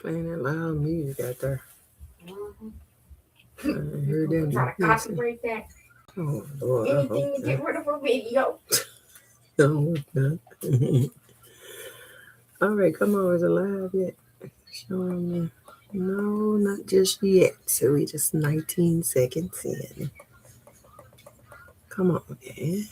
playing that loud music out there. I heard Try that. to copyright that. Oh, Lord. Anything to get rid of a video. No, not. All right, come on. Is it live yet? Showing me. No, not just yet. So we just 19 seconds in. Come on, man.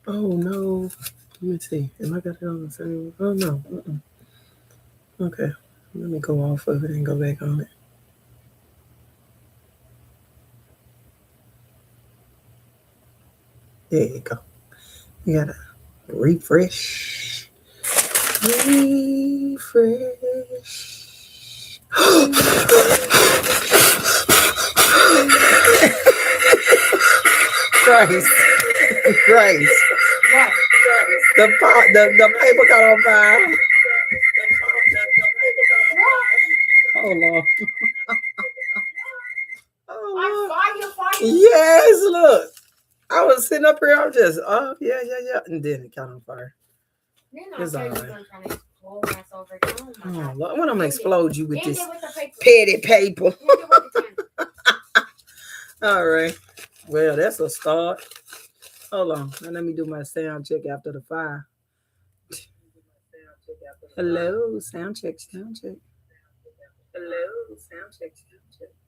Oh no. Let me see. Am I got it on the same? Oh no. Okay. Let me go off of it and go back on it. There you go. You gotta refresh. Refresh. Christ. Christ. What? The paper got on fire. Oh Lord. Oh, Fire. yes, look. I was sitting up here, I was just, oh, yeah. And then it caught on fire. It's all right. Oh, Lord. When I'm going to explode you with this petty paper. All right. Well, that's a start. Hold on. Now let me do my sound check after the fire. Hello, sound check. Hello, sound check.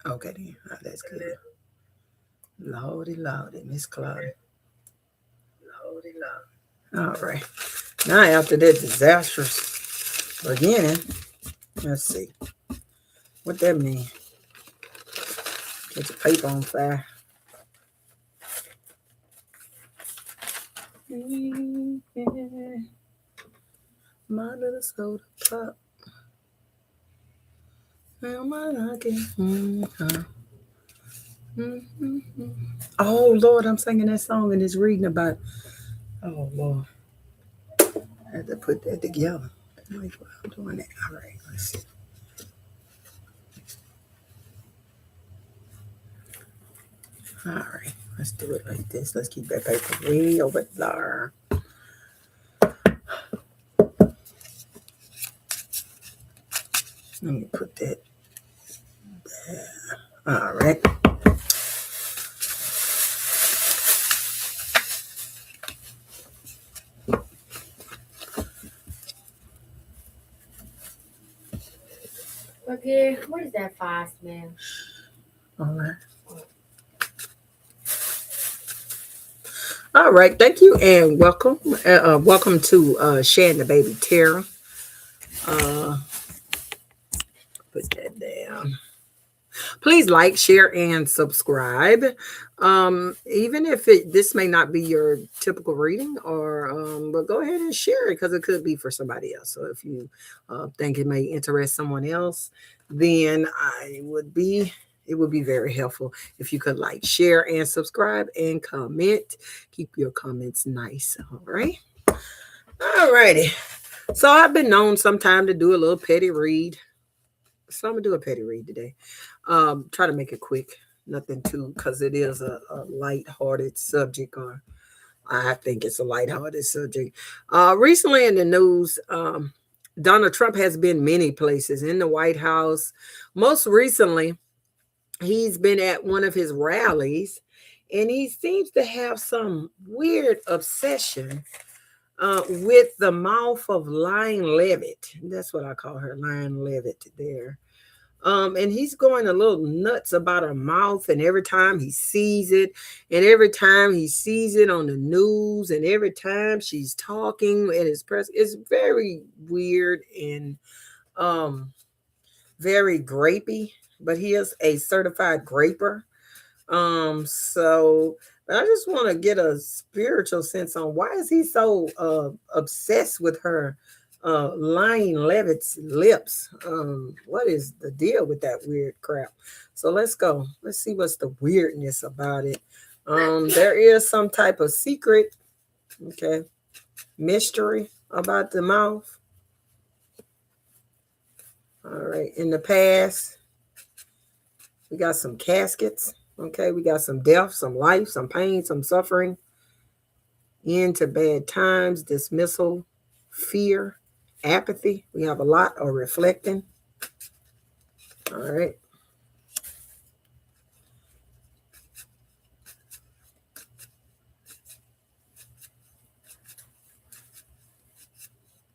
Okay, then. Oh, that's good. Lordy, Miss Claudia. All right. Now, after that disastrous beginning, let's see. What that mean? Get your paper on fire. My little soda pop. Oh Lord, I'm singing that song and it's reading about. Oh Lord, I had to put that together. Wait, I'm doing that. All right, let's see. All right, let's do it like this. Let's keep that paper way over there. Let me put that there. All right. Okay, what is that fast, man? All right. All right. Thank you and welcome. Welcome to Shan the Baby Tara. Put that down. Please like, share, and subscribe. Even if this may not be your typical reading, or but go ahead and share it because it could be for somebody else. So if you think it may interest someone else, then it would be very helpful if you could like, share, and subscribe and comment. Keep your comments nice. All right. All righty. So I've been known sometime to do a little petty read. So I'm gonna do a petty read today. Try to make it quick, nothing too, because it is a light-hearted subject, or I think it's a light-hearted subject. Recently in the news, Donald Trump has been many places in the White House. Most recently, he's been at one of his rallies, and he seems to have some weird obsession with the mouth of Liar Levit. That's what I call her, Liar Levit there. And he's going a little nuts about her mouth, and every time he sees it, and every time he sees it on the news, and every time she's talking in his press, it's very weird and very grapey. But he is a certified graper. So but I just want to get a spiritual sense on why is he so obsessed with her Liar Levit's lips. What is the deal with that weird crap? So let's go. Let's see what's the weirdness about it. There is some type of secret. Okay. mystery about the mouth. All right. In the past, we got some caskets. Okay. We got some death, some life, some pain, some suffering. Into bad times, dismissal, fear, apathy. We have a lot of reflecting. All right.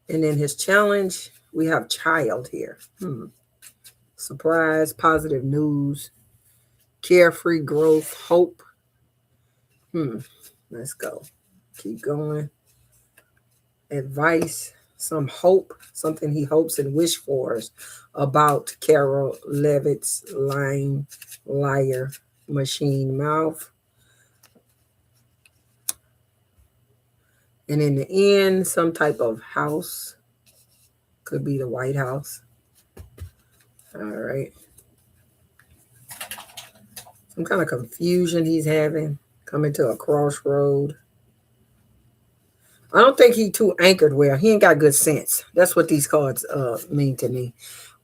And then his challenge, we have child here. Surprise, positive news, carefree growth, hope. Let's go. Keep going. Advice, some hope, something he hopes and wish for about Carol Levit's lying, liar, machine mouth. And in the end, some type of house. Could be the White House. All right. Some kind of confusion he's having. Coming to a crossroad. I don't think he too anchored well. He ain't got good sense. That's what these cards mean to me.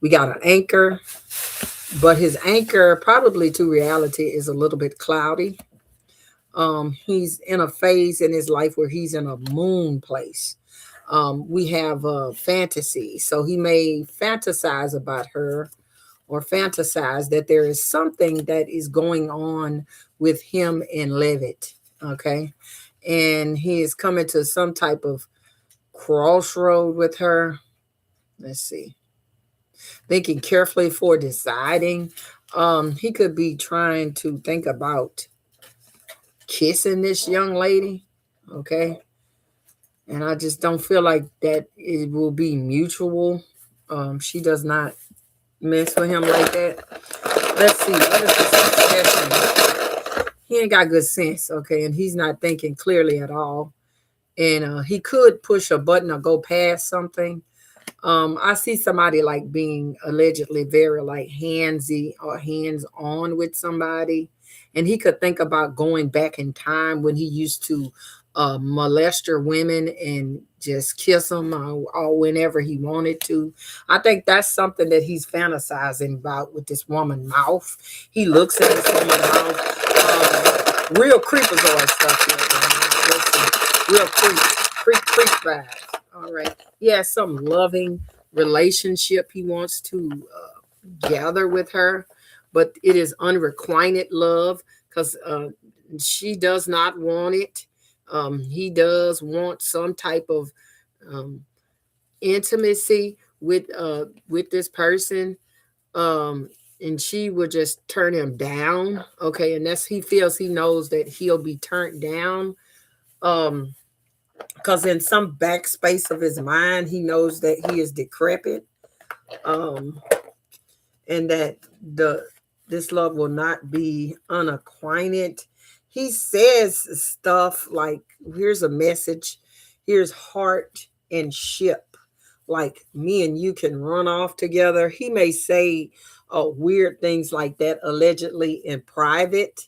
We got an anchor, but his anchor probably to reality is a little bit cloudy. He's in a phase in his life where he's in a moon place. We have fantasy. So he may fantasize about her or fantasize that there is something that is going on with him and Levit. Okay. And he is coming to some type of crossroad with her. Let's see. Thinking carefully for deciding. He could be trying to think about kissing this young lady. Okay. And I just don't feel like that it will be mutual. She does not mess with him like that. Let's see. What is the suggestion? He ain't got good sense. Okay. And he's not thinking clearly at all. And he could push a button or go past something. I see somebody like being allegedly very like handsy or hands-on with somebody. And he could think about going back in time when he used to molest women and just kiss them or whenever he wanted to. I think that's something that he's fantasizing about with this woman mouth. He looks at this woman mouth. Real creepazoid stuff here. Real creep vibes. All right. He has some loving relationship he wants to gather with her, but it is unrequited love because she does not want it. He does want some type of intimacy with this person, and she would just turn him down. Okay, and that's he feels he knows that he'll be turned down. Because in some backspace of his mind, he knows that he is decrepit, and that this love will not be unacquainted. He says stuff like, here's a message, here's heart and ship, like me and you can run off together. He may say weird things like that allegedly in private.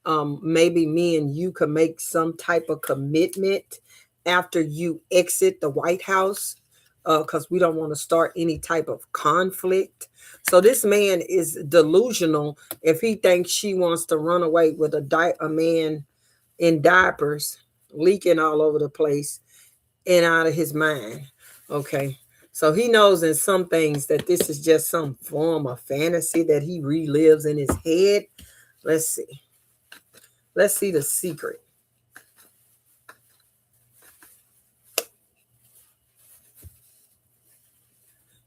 Maybe me and you could make some type of commitment after you exit the White House, because we don't want to start any type of conflict. So this man is delusional if he thinks she wants to run away with a man in diapers, leaking all over the place and out of his mind. Okay. So he knows in some things that this is just some form of fantasy that he relives in his head. Let's see. Let's see the secret.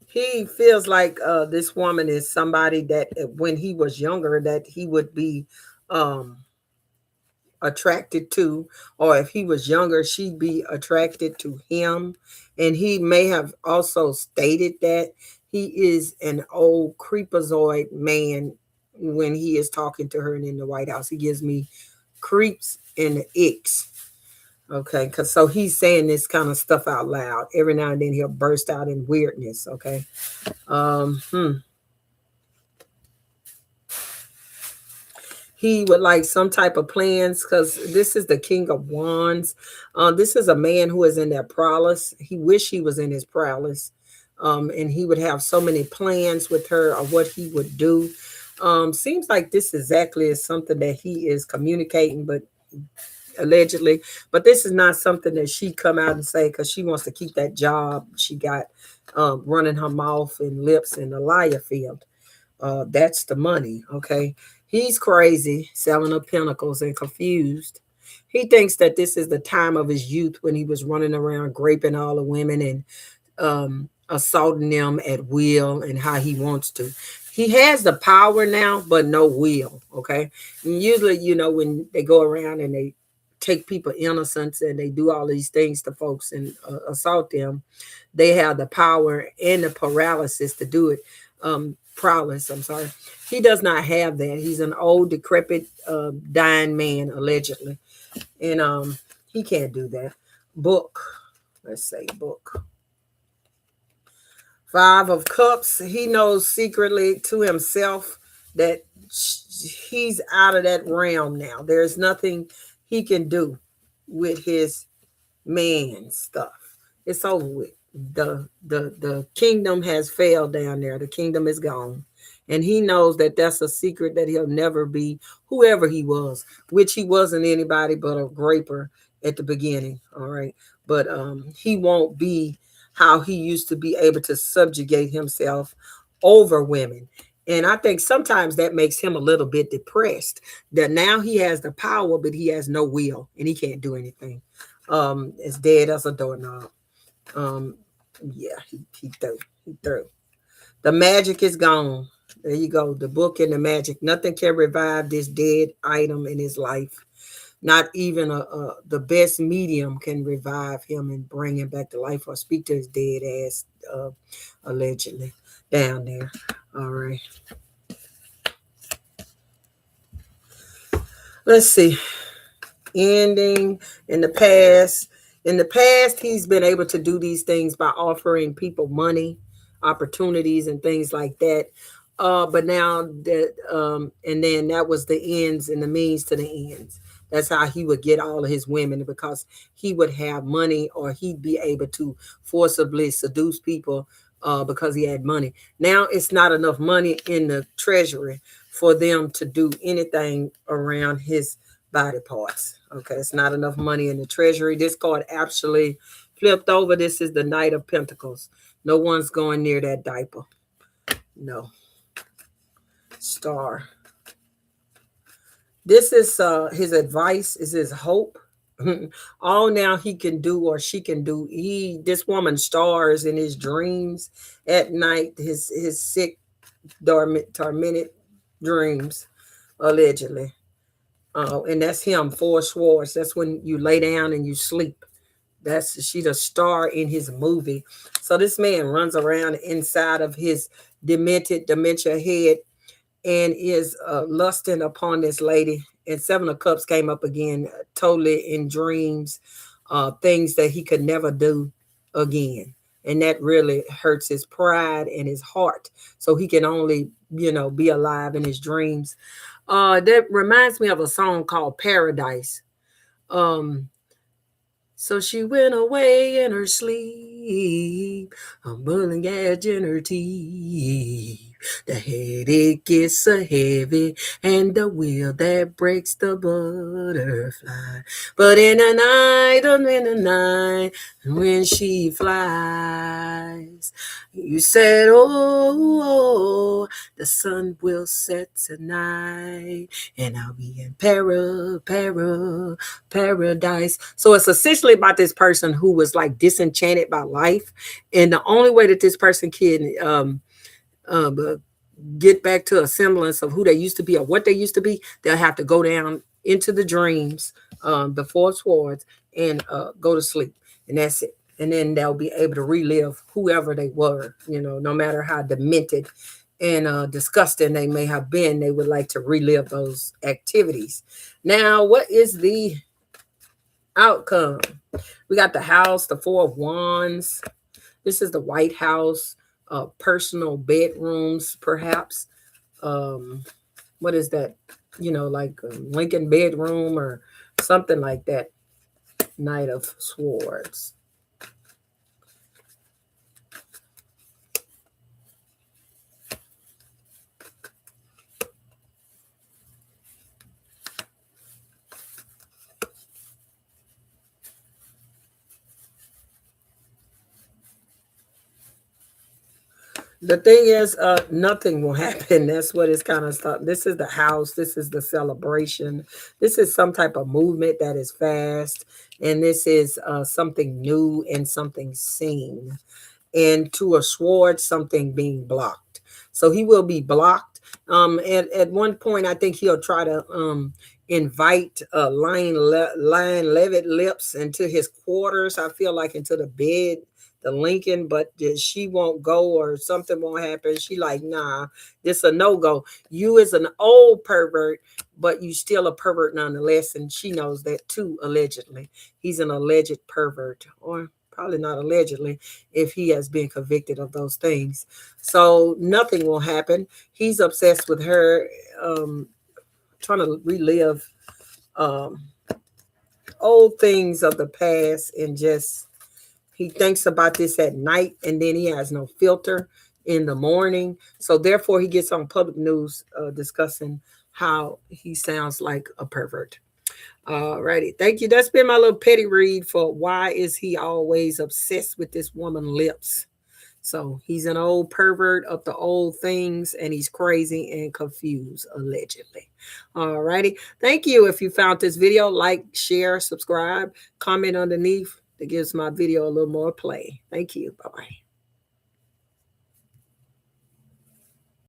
He feels like this woman is somebody that when he was younger that he would be attracted to, or if he was younger she'd be attracted to him. And he may have also stated that he is an old creepazoid man when he is talking to her and in the White House. He gives me creeps and icks. Okay, because so he's saying this kind of stuff out loud. Every now and then he'll burst out in weirdness. Okay. He would like some type of plans because this is the King of Wands. This is a man who is in that prowess. He wish he was in his prowess. And he would have so many plans with her of what he would do. Seems like this exactly is something that he is communicating, but allegedly, but this is not something that she come out and say because she wants to keep that job she got, running her mouth and lips in the liar field. That's the money. Okay. He's crazy, selling of pentacles and confused. He thinks that this is the time of his youth when he was running around graping all the women and assaulting them at will and how he wants to. He has the power now, but no will. Okay. And usually, when they go around and they take people innocence and they do all these things to folks and assault them, they have the power and the paralysis to do it. Prowess, I'm sorry. He does not have that. He's an old, decrepit, dying man, allegedly. And he can't do that. Book. Let's say book. Five of Cups. He knows secretly to himself that he's out of that realm now. There's nothing he can do with his man stuff. It's over with. The kingdom has failed down there. The kingdom is gone. And he knows that that's a secret that he'll never be whoever he was, which he wasn't anybody but a graper at the beginning. All right. But he won't be how he used to be able to subjugate himself over women. And I think sometimes that makes him a little bit depressed that now he has the power, but he has no will and he can't do anything. It's dead as a doorknob. Yeah, he threw. He threw. The magic is gone. There you go. The book and the magic. Nothing can revive this dead item in his life. Not even the best medium can revive him and bring him back to life or speak to his dead ass, allegedly, down there. All right. Let's see. Ending in the past. In the past, he's been able to do these things by offering people money, opportunities, and things like that. But now that, and then that was the ends and the means to the ends. That's how he would get all of his women because he would have money or he'd be able to forcibly seduce people because he had money. Now it's not enough money in the treasury for them to do anything around his body parts. Okay, it's not enough money in the treasury. This card actually flipped over. This is the Knight of Pentacles. No one's going near that diaper. No. Star. This is his advice, is his hope. All now he can do or she can do. This woman stars in his dreams at night, his sick, tormented dreams, allegedly. And that's him, four swords. That's when you lay down and you sleep. She's a star in his movie. So this man runs around inside of his dementia head and is lusting upon this lady. And Seven of Cups came up again, totally in dreams, things that he could never do again. And that really hurts his pride and his heart. So he can only, be alive in his dreams. That reminds me of a song called Paradise. So she went away in her sleep, a mulling edge in her teeth. The headache gets so heavy, and the wheel that breaks the butterfly. But in the night, when she flies, you said, oh, the sun will set tonight, and I'll be in paradise. So it's essentially about this person who was like disenchanted by life, and the only way that this person can get back to a semblance of who they used to be or what they used to be, they'll have to go down into the dreams, the four swords, and go to sleep, and that's it. And then they'll be able to relive whoever they were, no matter how demented and disgusting they may have been. They would like to relive those activities. Now, what is the outcome? We got the house, the Four of Wands. This is the White House, personal bedrooms, perhaps. What is that? like Lincoln bedroom or something like that. Knight of Swords. The thing is, nothing will happen. That's what it's kind of stuff. This is the house. This is the celebration. This is some type of movement that is fast, and this is something new and something seen. And to a sword, something being blocked. So he will be blocked. At one point, I think he'll try to invite Lion Levit lips into his quarters. I feel like into the bed, the Lincoln, but she won't go or something won't happen. She like, nah, this a no go. You is an old pervert, but you still a pervert nonetheless, and she knows that too. Allegedly, he's an alleged pervert, or probably not allegedly, if he has been convicted of those things. So nothing will happen. He's obsessed with her, trying to relive um, old things of the past, and just he thinks about this at night, and then he has no filter in the morning. So therefore, he gets on public news discussing how he sounds like a pervert. Alrighty, thank you. That's been my little petty read for why is he always obsessed with this woman lips. So he's an old pervert of the old things, and he's crazy and confused, allegedly. Alrighty, thank you. If you found this video, like, share, subscribe, comment underneath. That gives my video a little more play. Thank you. Bye bye.